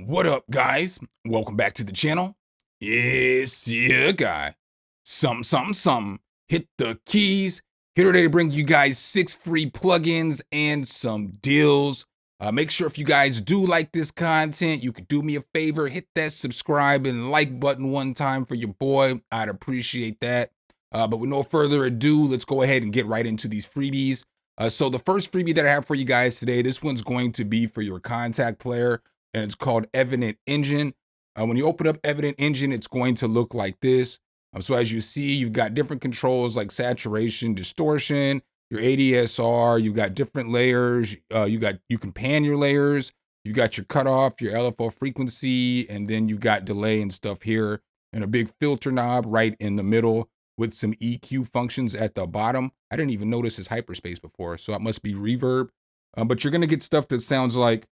What up, guys? Welcome back to the channel. It's your guy, SumnSumnSumn. Hit the keys. Here today to bring you guys 6 free plugins and some deals. Make sure if you guys do like this content, you could do me a favor, hit that subscribe and like button one time for your boy. I'd appreciate that. But with no further ado, let's go ahead and get right into these freebies. So the first freebie that I have for you guys today, this one's going to be for your contact player, and it's called Evident Engine. When you open up Evident Engine, it's going to look like this. So as you see, you've got different controls like saturation, distortion, your ADSR, you've got different layers. You can pan your layers. You've got your cutoff, your LFO frequency, and then you've got delay and stuff here, and a big filter knob right in the middle with some EQ functions at the bottom. I didn't even notice this hyperspace before, so it must be reverb. But you're gonna get stuff that sounds like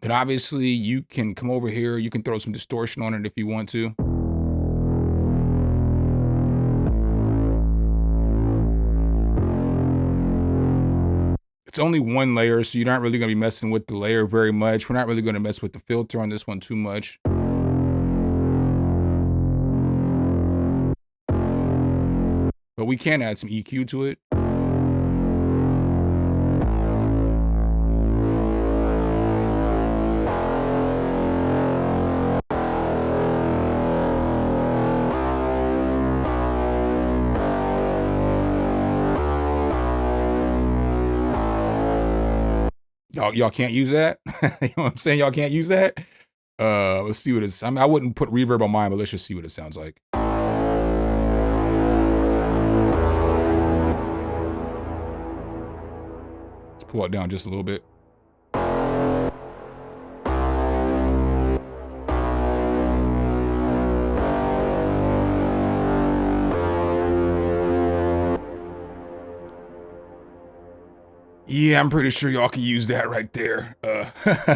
then obviously you can come over here, you can throw some distortion on it if you want to. It's only one layer, so you're not really gonna be messing with the layer very much. We're not really gonna mess with the filter on this one too much. But we can add some EQ to it. Y'all can't use that? You know what I'm saying? Y'all can't use that? Let's see what it's, I mean, I wouldn't put reverb on mine, but let's just see what it sounds like. Let's pull it down just a little bit. Yeah, I'm pretty sure y'all can use that right there.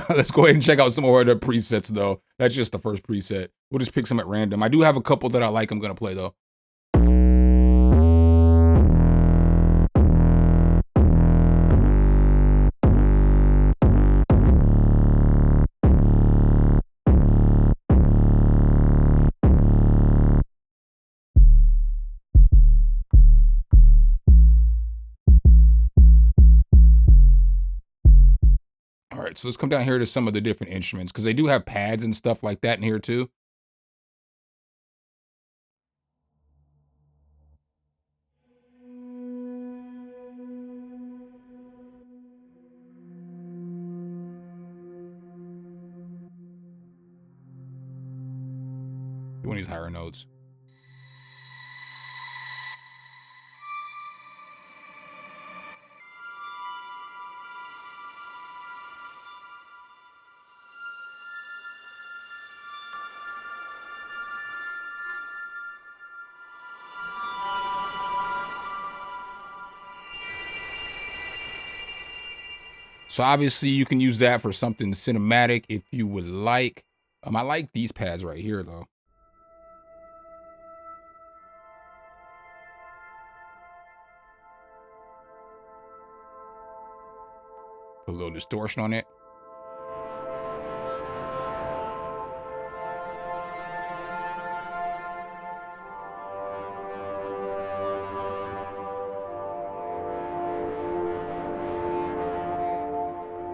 Let's go ahead and check out some more of the presets though. That's just the first preset. We'll just pick some at random. I do have a couple that I like I'm gonna play though. All right, so let's come down here to some of the different instruments because they do have pads and stuff like that in here too. Doing these higher notes. So obviously you can use that for something cinematic if you would like. I like these pads right here though. Put a little distortion on it.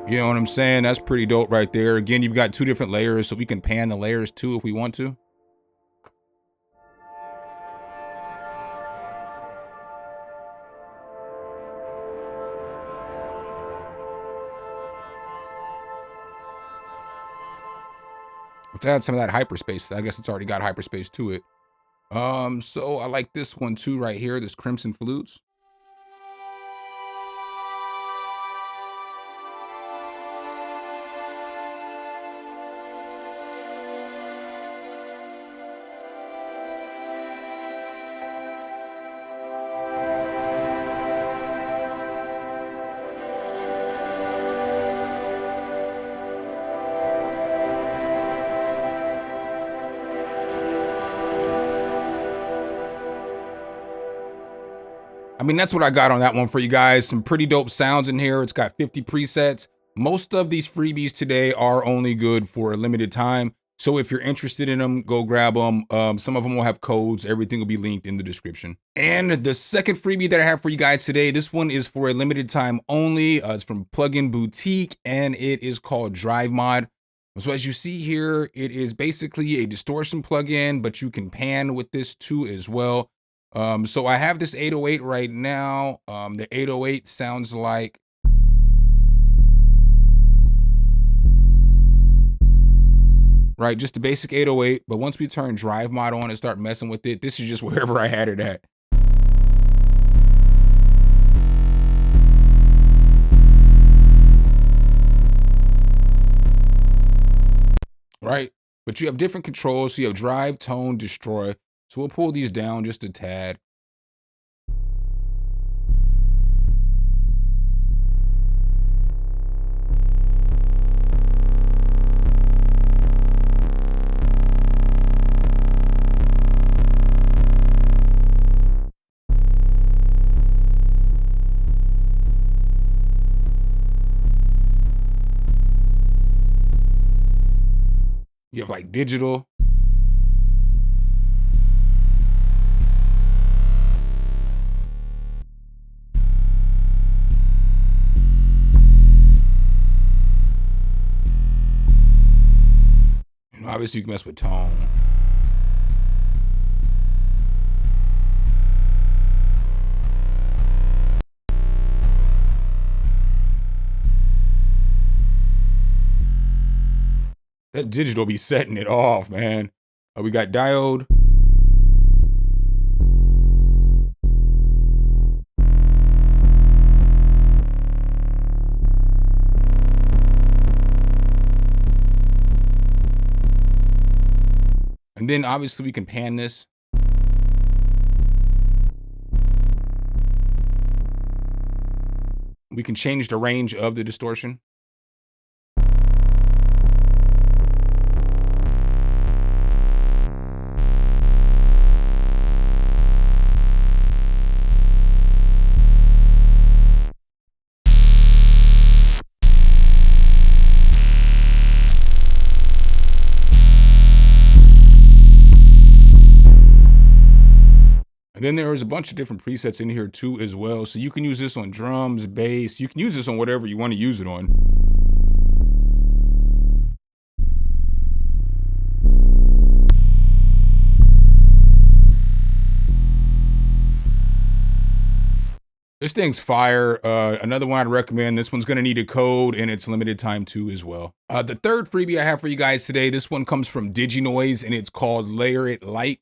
You know what I'm saying? That's pretty dope right there. Again, you've got 2 different layers, so we can pan the layers too if we want to. Let's add some of that hyperspace. I guess it's already got hyperspace to it. So I like this one too right here, this Crimson Flutes. I mean, that's what I got on that one for you guys. Some pretty dope sounds in here. It's got 50 presets. Most of these freebies today are only good for a limited time. So if you're interested in them, go grab them. Some of them will have codes. Everything will be linked in the description. And the second freebie that I have for you guys today, this one is for a limited time only. It's from Plugin Boutique, and it is called Drive Mod. So as you see here, it is basically a distortion plugin, but you can pan with this too as well. So I have this 808 right now. The 808 sounds like right, just the basic 808, but once we turn Drive Mod on and start messing with it, this is just wherever I had it at. Right, but you have different controls. So you have drive, tone, destroy. So we'll pull these down just a tad. You have like digital. You know, obviously you can mess with tone. That digital be setting it off, man. We got diode. And then obviously we can pan this. We can change the range of the distortion. And then there is a bunch of different presets in here too as well. So you can use this on drums, bass. You can use this on whatever you want to use it on. This thing's fire. Another one I'd recommend. This one's going to need a code, and it's limited time too as well. The third freebie I have for you guys today, this one comes from DigiNoise, and it's called Layer It Light.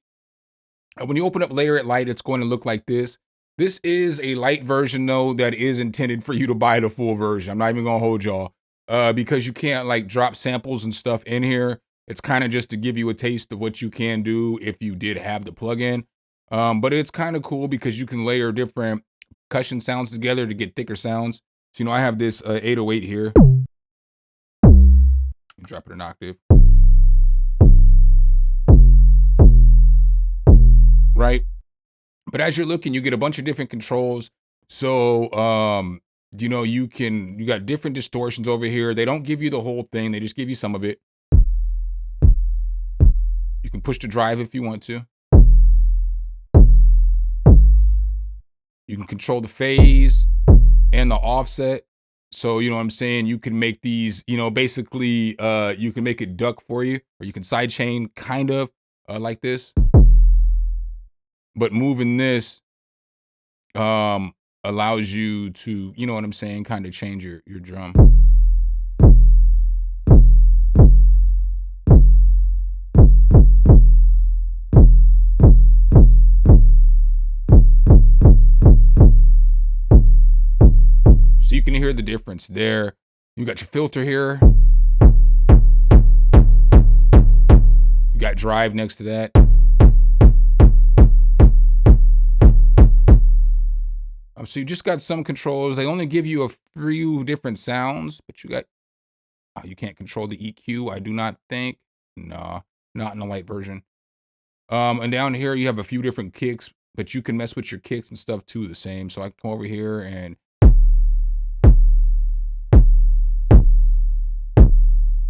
When you open up Layer It Light, it's going to look like this. This is a light version though that is intended for you to buy the full version. I'm not even gonna hold y'all because you can't like drop samples and stuff in here. It's kind of just to give you a taste of what you can do if you did have the plugin. But it's kind of cool because you can layer different percussion sounds together to get thicker sounds. So, you know, I have this 808 here. Drop it an octave. Right? But as you're looking, you get a bunch of different controls. So, you know, you got different distortions over here. They don't give you the whole thing. They just give you some of it. You can push the drive if you want to. You can control the phase and the offset. So, you know what I'm saying? You can make these, you know, basically, you can make it duck for you, or you can sidechain kind of like this. But moving this allows you to, you know what I'm saying, kind of change your drum. So you can hear the difference there. You got your filter here. You got drive next to that. So you just got some controls. They only give you a few different sounds, but you got, you can't control the EQ, I do not think. No, not in the light version. And down here you have a few different kicks. but you can mess with your kicks and stuff too the same. So I can come over here and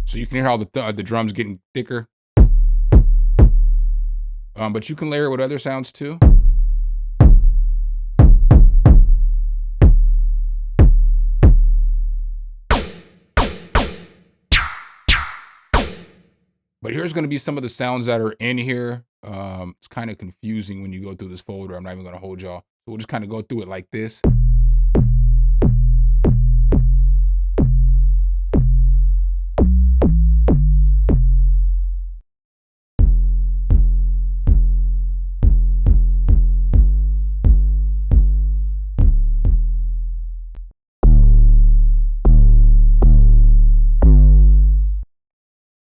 so you can hear how the drums getting thicker. But you can layer it with other sounds too. But here's going to be some of the sounds that are in here. It's kind of confusing when you go through this folder. I'm not even going to hold y'all. So we'll just kind of go through it like this.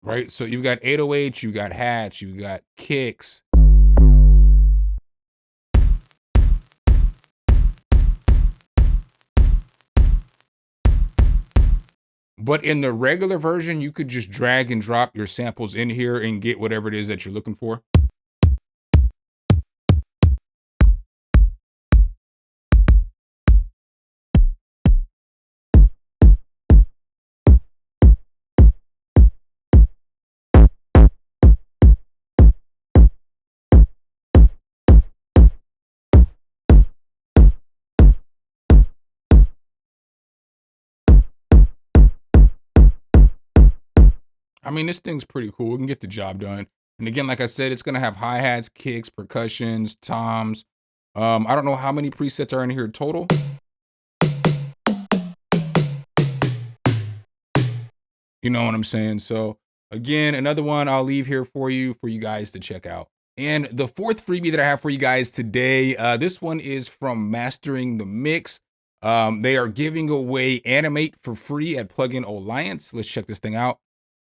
Right, so you've got 808s, you got hats, you got kicks. But in the regular version, you could just drag and drop your samples in here and get whatever it is that you're looking for. I mean, this thing's pretty cool. We can get the job done. And again, like I said, it's gonna have hi-hats, kicks, percussions, toms. I don't know how many presets are in here total. You know what I'm saying? So again, another one I'll leave here for you guys to check out. And the fourth freebie that I have for you guys today, this one is from Mastering the Mix. They are giving away Animate for free at Plugin Alliance. Let's check this thing out.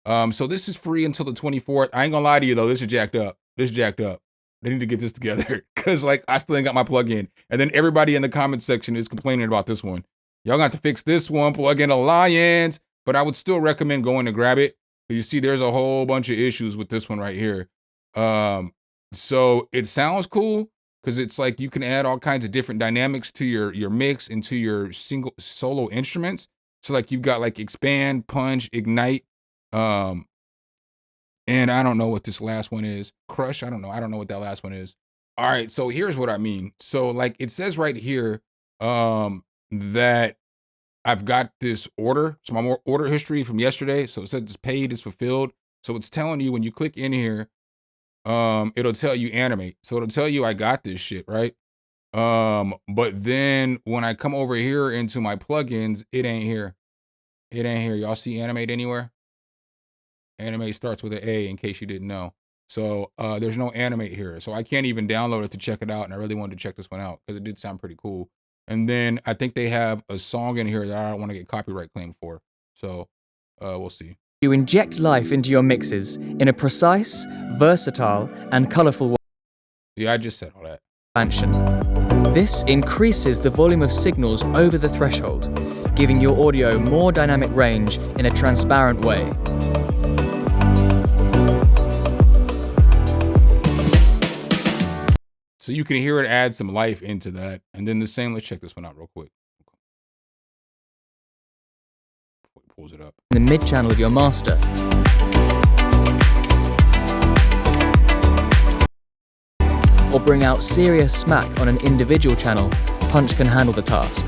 So this is free until the 24th. I ain't gonna lie to you though, this is jacked up. This is jacked up. They need to get this together because like I still ain't got my plugin. And then everybody in the comment section is complaining about this one. Y'all got to fix this one, Plugin Alliance. But I would still recommend going to grab it. But you see, there's a whole bunch of issues with this one right here. So it sounds cool because it's like you can add all kinds of different dynamics to your mix and to your single solo instruments. So like you've got like expand, punch, ignite, and I don't know what this last one is. Crush, I don't know. I don't know what that last one is. All right, so here's what I mean. So like it says right here that I've got this order. So my order history from yesterday. So it says it's paid, it's fulfilled. So it's telling you when you click in here, it'll tell you animate. So it'll tell you I got this shit, right? But then when I come over here into my plugins, it ain't here. It ain't here. Y'all see animate anywhere? Animate starts with an A in case you didn't know. So there's no animate here. So I can't even download it to check it out. And I really wanted to check this one out because it did sound pretty cool. And then I think they have a song in here that I don't want to get copyright claim for. So we'll see. You inject life into your mixes in a precise, versatile, and colorful way. Yeah, I just said all that. This increases the volume of signals over the threshold, giving your audio more dynamic range in a transparent way. So you can hear it add some life into that. And then the same, let's check this one out real quick. Before he pulls it up. In the mid-channel of your master. Or bring out serious smack on an individual channel, Punch can handle the task.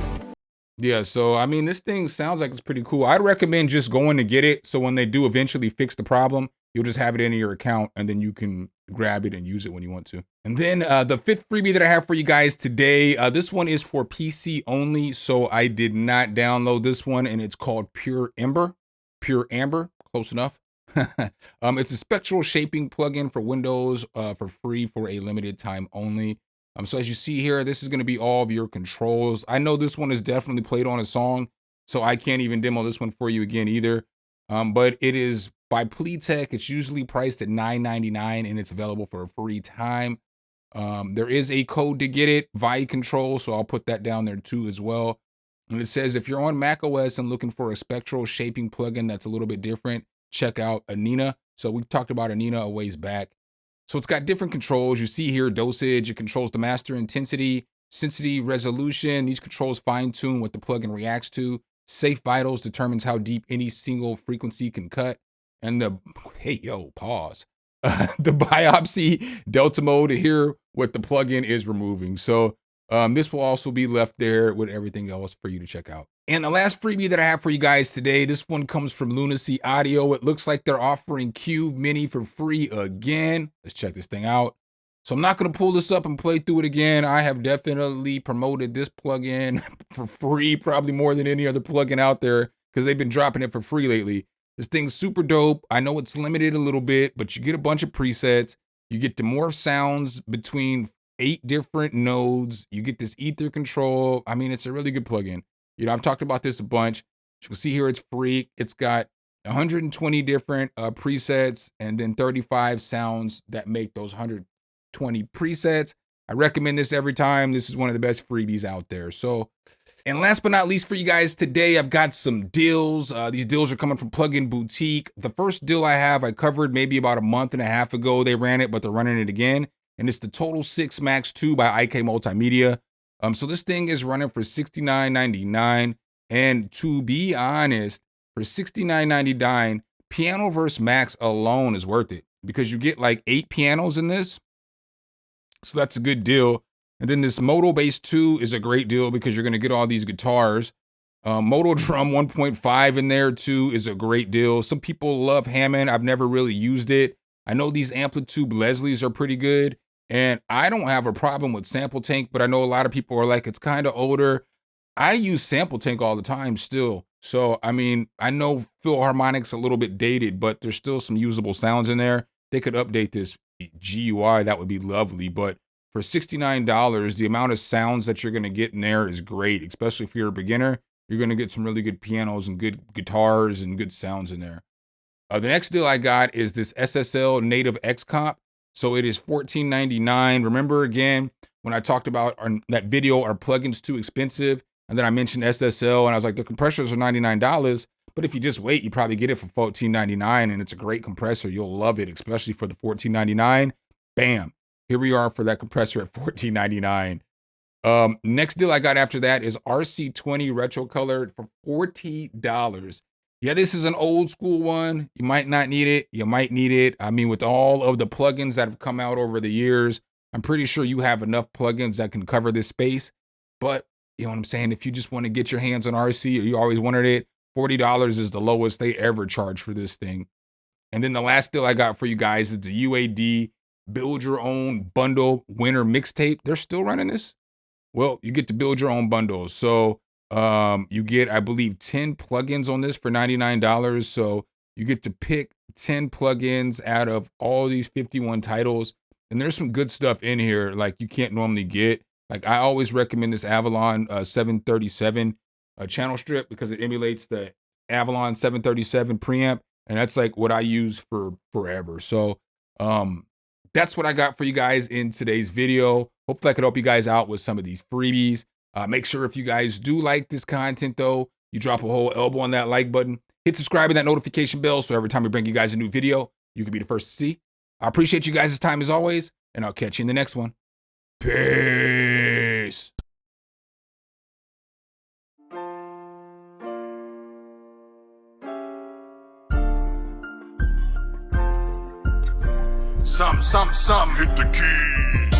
Yeah, so I mean, this thing sounds like it's pretty cool. I'd recommend just going to get it. So when they do eventually fix the problem, you'll just have it in your account and then you can grab it and use it when you want to. And then the fifth freebie that I have for you guys today, this one is for PC only. So I did not download this one and it's called Pure Amber, close enough. It's a spectral shaping plugin for Windows for free for a limited time only. So as you see here, this is going to be all of your controls. I know this one is definitely played on a song, so I can't even demo this one for you again either. But it is by Pletech. It's usually priced at $9.99 and it's available for a free time. There is a code to get it via control, so I'll put that down there too as well. And it says if you're on macOS and looking for a spectral shaping plugin that's a little bit different, check out Anina. So we talked about Anina a ways back. So it's got different controls. You see here dosage, it controls the master intensity, sensitivity, resolution. These controls fine-tune what the plugin reacts to. Safe vitals determines how deep any single frequency can cut. And the, hey, yo, pause. The biopsy delta mode to hear what the plugin is removing. So this will also be left there with everything else for you to check out. And the last freebie that I have for you guys today, this one comes from Lunacy Audio. It looks like they're offering Cube Mini for free again. Let's check this thing out. So I'm not going to pull this up and play through it again. I have definitely promoted this plugin for free, probably more than any other plugin out there, because they've been dropping it for free lately. This thing's super dope. I know it's limited a little bit, but you get a bunch of presets. You get to morph sounds between 8 different nodes. You get this ether control. I mean, it's a really good plugin. You know, I've talked about this a bunch. You can see here it's free. It's got 120 different presets and then 35 sounds that make those 120 presets. I recommend this every time. This is one of the best freebies out there. So, and last but not least for you guys today, I've got some deals. These deals are coming from Plugin Boutique. The first deal I have, I covered maybe about a month and a half ago. They ran it, but they're running it again. And it's the Total 6 Max 2 by IK Multimedia. So this thing is running for $69.99. And to be honest, for $69.99, Pianoverse Max alone is worth it because you get like 8 pianos in this. So that's a good deal. And then this Moto Bass 2 is a great deal because you're going to get all these guitars. Moto Drum 1.5 in there too is a great deal. Some people love Hammond. I've never really used it. I know these Amplitude Leslies are pretty good. And I don't have a problem with Sample Tank, but I know a lot of people are like, it's kind of older. I use Sample Tank all the time still. So, I mean, I know Philharmonic's a little bit dated, but there's still some usable sounds in there. They could update this GUI. That would be lovely. But for $69, the amount of sounds that you're going to get in there is great, especially if you're a beginner. You're going to get some really good pianos and good guitars and good sounds in there. The next deal I got is this SSL Native X Comp. So it is $14.99. Remember again, when I talked about that video, are plugins too expensive? And then I mentioned SSL and I was like, the compressors are $99, but if you just wait, you probably get it for $14.99 and it's a great compressor. You'll love it, especially for the $14.99. Bam, here we are for that compressor at $14.99. Next deal I got after that is RC20 Retro Colored for $40. Yeah, this is an old school one. You might not need it. You might need it. I mean, with all of the plugins that have come out over the years, I'm pretty sure you have enough plugins that can cover this space. But you know what I'm saying? If you just want to get your hands on RC or you always wanted it, $40 is the lowest they ever charge for this thing. And then the last deal I got for you guys is the UAD Build Your Own Bundle Winter Mixtape. They're still running this? Well, you get to build your own bundles. So you get, I believe, 10 plugins on this for $99. So you get to pick 10 plugins out of all these 51 titles. And there's some good stuff in here like you can't normally get. Like I always recommend this Avalon 737 channel strip because it emulates the Avalon 737 preamp. And that's like what I use for forever. So that's what I got for you guys in today's video. Hopefully I could help you guys out with some of these freebies. Make sure if you guys do like this content though, you drop a whole elbow on that like button, hit subscribe and that notification bell so every time we bring you guys a new video, you can be the first to see. I appreciate you guys' time as always, and I'll catch you in the next one. Peace. Some, hit the key.